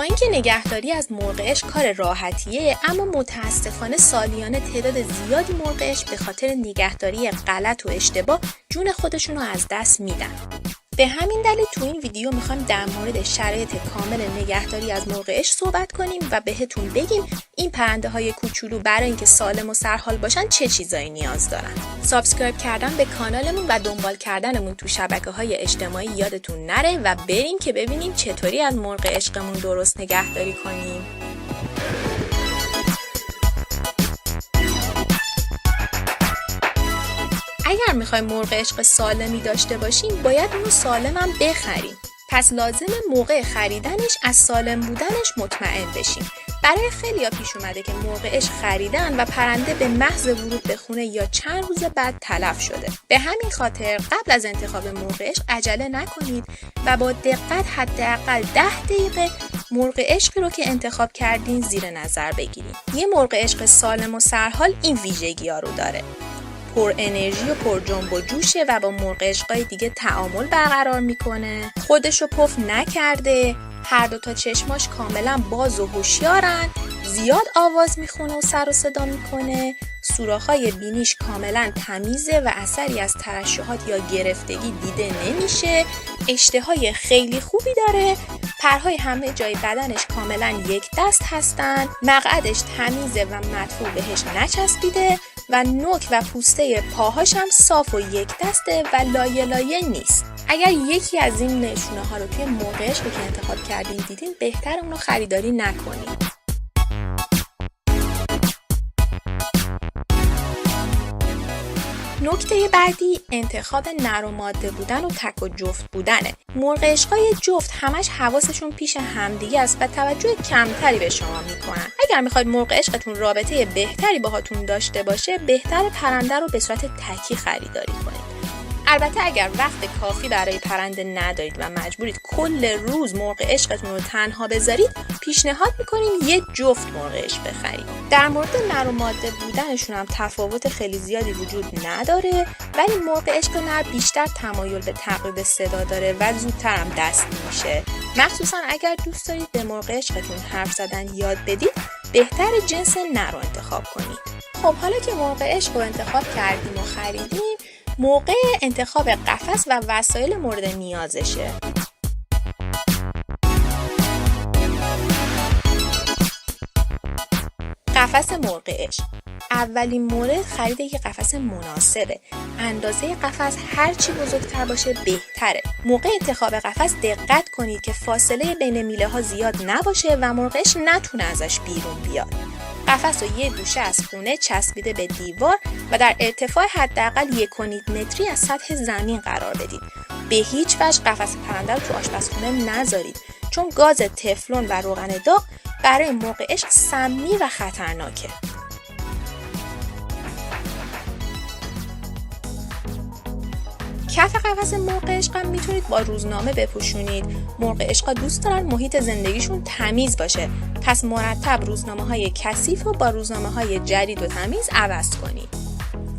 اینکه نگهداری از مرغ عشق کار راحتیه، اما متاسفانه سالیانه تعداد زیادی مرغ عشق به خاطر نگهداری غلط و اشتباه جون خودشون رو از دست میدن. به همین دلیل تو این ویدیو میخوایم در مورد شرایط کامل نگهداری از مرغ عشق صحبت کنیم و بهتون بگیم این پرنده های کوچولو برای اینکه سالم و سرحال باشن چه چیزایی نیاز دارن. سابسکرایب کردن به کانالمون و دنبال کردنمون تو شبکه‌های اجتماعی یادتون نره و بریم که ببینیم چطوری از مرغ عشقمون درست نگهداری کنیم. اگر میخوایم مرغ عشق سالمی داشته باشیم باید اونو سالم هم بخریم. پس لازمه موقع خریدنش از سالم بودنش مطمئن بشیم. برای خیلیا پیش اومده که مرغ عشق خریدن و پرنده به محض ورود به خونه یا چند روز بعد تلف شده. به همین خاطر قبل از انتخاب مرغ عشق عجله نکنید و با دقت حداقل 10 دقیقه مرغ عشقی رو که انتخاب کردین زیر نظر بگیرید. یه مرغ عشق سالم و سرحال این ویژگی‌ها رو داره: پر انرژی و پر جنب و جوشه و با مرغ عشقای دیگه تعامل برقرار میکنه، خودشو پف نکرده، هر دو تا چشماش کاملا باز و هوشیارن، زیاد آواز میخونه و سر و صدا میکنه، سوراخ‌های بینیش کاملا تمیزه و اثری از ترشحات یا گرفتگی دیده نمیشه، اشتهای خیلی خوبی داره، پرهای همه جای بدنش کاملا یک دست هستن، مقعدش تمیزه و مدفوع بهش نچسبیده و نوک و پوسته پاهاش هم صاف و یک دسته و لایه لایه نیست. اگر یکی از این نشونه ها رو توی مرغ عشق که انتخاب کردین دیدین، بهتر اون رو خریداری نکنید. نکته بعدی انتخاب نر و ماده بودن و تک و جفت بودنه. مرغ عشقای جفت همش حواسشون پیش همدیگه است و توجه کمتری به شما میکنن. اگر میخواید مرغ عشقتون رابطه بهتری باهاتون داشته باشه، بهتر پرنده رو به صورت تکی خریداری کنید. البته اگر وقت کافی برای پرنده ندارید و مجبورید کل روز مرغ عشقتون رو تنها بذارید، پیشنهاد میکنیم یه جفت مرغ عشق بخرید. در مورد نر و ماده بودنشون هم تفاوت خیلی زیادی وجود نداره، ولی مرغ عشق نر بیشتر تمایل به تقلید صدا داره و زودتر هم دست میشه. مخصوصا اگر دوست دارید به مرغ عشقتون حرف زدن یاد بدید، بهتر جنس نر رو انتخاب کنید. خب حالا که مرغ عشق رو انتخاب کردیم و خریدیم، موقع انتخاب قفس و وسایل مورد نیازشه. قفس مرغ عشق. اولین مورد خرید یک قفس مناسبه. اندازه قفس هرچی بزرگتر باشه بهتره. موقع انتخاب قفس دقت کنید که فاصله بین میله ها زیاد نباشه و مرغ عشق نتونه ازش بیرون بیاد. قفس رو یه گوشه از خونه چسبیده به دیوار و در ارتفاع حداقل 1.5 متری از سطح زمین قرار بدید. به هیچ وجه قفس پرنده رو تو آشپزخونه نذارید، چون گاز تفلون و روغن داغ برای مرغ عشق سمی و خطرناکه. کف قفس مرغ عشق هم میتونید با روزنامه بپوشونید. مرغ عشق دوست دارن محیط زندگیشون تمیز باشه، پس مرتب روزنامه‌های کثیف رو با روزنامه‌های جدید و تمیز عوض کنید.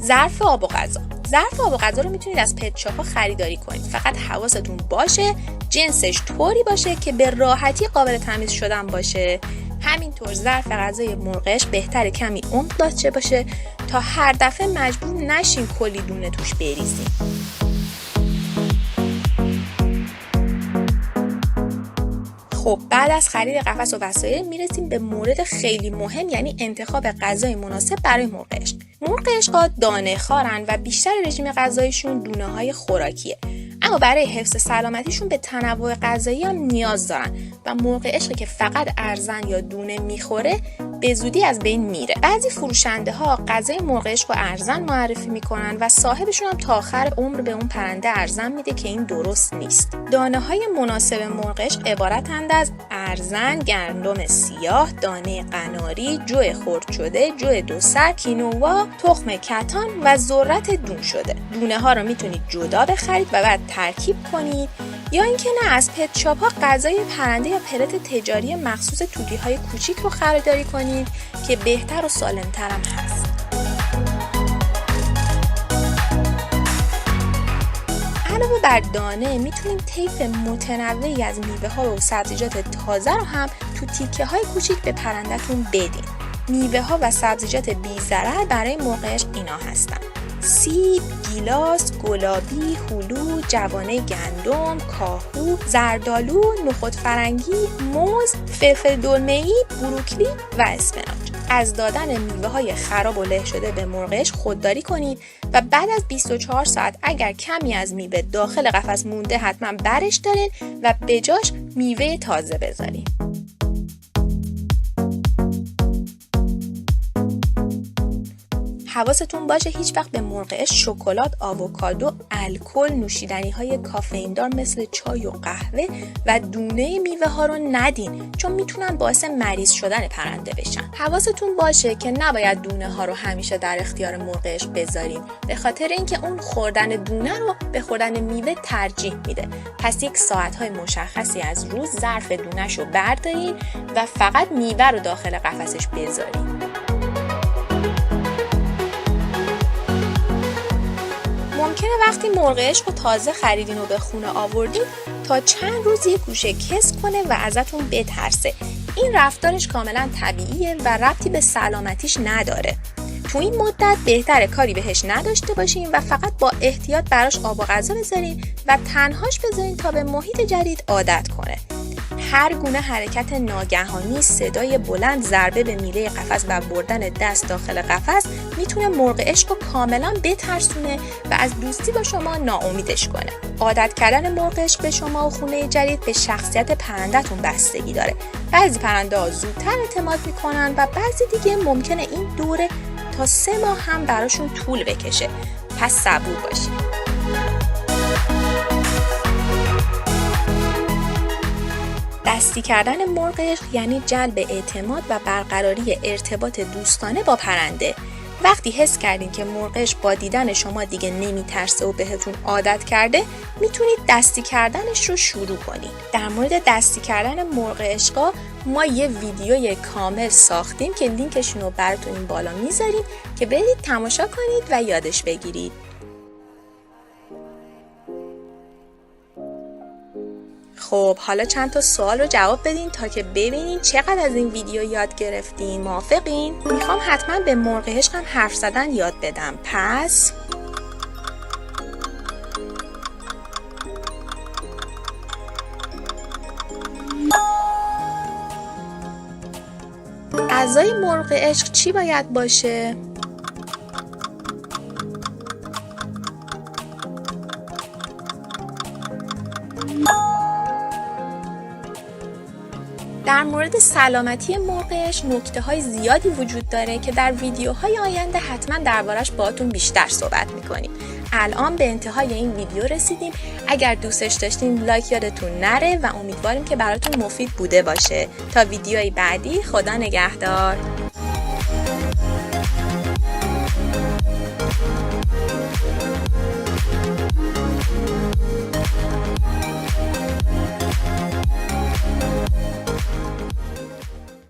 ظرف آب و غذا. ظرف آب و غذا رو میتونید از پت شاپ‌ها خریداری کنید. فقط حواستون باشه جنسش طوری باشه که به راحتی قابل تمیز شدن باشه. همینطور ظرف غذای مرغ عشق بهتره کمی عمق داشته باشه تا هر دفعه مجبور نشین کلی دونه توش بریزین. خب بعد از خرید قفس و وسایل میرسیم به مورد خیلی مهم، یعنی انتخاب غذای مناسب برای مرغ عشق. مرغ عشق‌ها دانه خوارن و بیشتر رژیم غذایشون دونه‌های خوراکیه، اما برای حفظ سلامتیشون به تنوع غذایی هم نیاز دارن و مرغ عشقی که فقط ارزن یا دونه میخوره به زودی از بین میره. بعضی فروشنده ها غذای مرغ عشق رو ارزن معرفی میکنن و صاحبشون هم تا آخر عمر به اون پرنده ارزن میده که این درست نیست. دانه های مناسب مرغ عشق عبارتند از ارزن، گندم سیاه، دانه قناری، جو خرد شده، جو دوسر، کینوا، تخم کتان و ذرت دون شده. دونه ها رو میتونید جدا بخرید و بعد ترکیب کنید، یا اینکه نه از پت شاپ ها غذای پرنده یا پلت تجاری مخصوص توتی های کوچیک رو خریداری کنید که بهتر و سالم‌تر هم هست. علاوه بر دانه میتونیم طیف متنوعی از میوه ها و سبزیجات تازه رو هم تو تیکه های کوچیک به پرنده‌تون بدین. میوه ها و سبزیجات بی ضرر برای مرغ عشق اینا هستن: سیب، گیلاس، گلابی، هلو، جوانه گندم، کاهو، زردآلو، نخود فرنگی، موز، فلفل دلمه‌ای، بروکلی و اسفناج. از دادن میوه های خراب و له شده به مرغ عشق خودداری کنید و بعد از 24 ساعت اگر کمی از میوه داخل قفس مونده حتما برش دارین و به جاش میوه تازه بذارین. حواستون باشه هیچ وقت به مرغ عشق شکلات، آووکادو، الکل، نوشیدنی‌های کافئیندار مثل چای و قهوه و دونه میوه ها رو ندین، چون میتونن باعث مریض شدن پرنده بشن. حواستون باشه که نباید دونه ها رو همیشه در اختیار مرغ عشق بذارین، به خاطر اینکه اون خوردن دونه رو به خوردن میوه ترجیح میده. پس یک ساعت‌های مشخصی از روز ظرف دونه‌شو بردارین و فقط میوه رو داخل قفسش بذارین. ممکنه وقتی مرغ عشق رو تازه خریدین و به خونه آوردین تا چند روز یک گوشه کس کنه و ازتون بترسه. این رفتارش کاملا طبیعیه و ربطی به سلامتیش نداره. تو این مدت بهتره کاری بهش نداشته باشین و فقط با احتیاط براش آب و غذا بذارین و تنهاش بذارین تا به محیط جدید عادت کنه. هر گونه حرکت ناگهانی، صدای بلند، ضربه به میله قفس و بردن دست داخل قفس میتونه مرغ عشق رو کاملا بترسونه و از دوستی با شما ناامیدش کنه. عادت کردن مرغ عشق به شما و خونه جدید به شخصیت پرنده‌تون بستگی داره. بعضی پرنده‌ها زودتر اعتماد میکنن و بعضی دیگه ممکنه این دوره تا 3 ماه هم براشون طول بکشه. پس صبور باشید. دستی کردن مرغ عشق یعنی جلب اعتماد و برقراری ارتباط دوستانه با پرنده. وقتی حس کردین که مرغ عشق با دیدن شما دیگه نمیترسه و بهتون عادت کرده، میتونید دستی کردنش رو شروع کنید. در مورد دستی کردن مرغ عشقا ما یه ویدیوی کامل ساختیم که لینکشون رو براتون این بالا میذاریم که برید تماشا کنید و یادش بگیرید. خب حالا چند تا سوال رو جواب بدین تا که ببینین چقدر از این ویدیو یاد گرفتین. موافقین؟ میخوام حتما به مرغ عشقم حرف زدن یاد بدم. پس غذای مرغ عشق چی باید باشه؟ در مورد سلامتی مرغ عشق نکته‌های زیادی وجود داره که در ویدیوهای آینده حتما دربارش باهاتون بیشتر صحبت می‌کنیم. الان به انتهای این ویدیو رسیدیم. اگر دوستش داشتین لایک یادتون نره و امیدواریم که براتون مفید بوده باشه. تا ویدیوی بعدی، خدا نگهدار.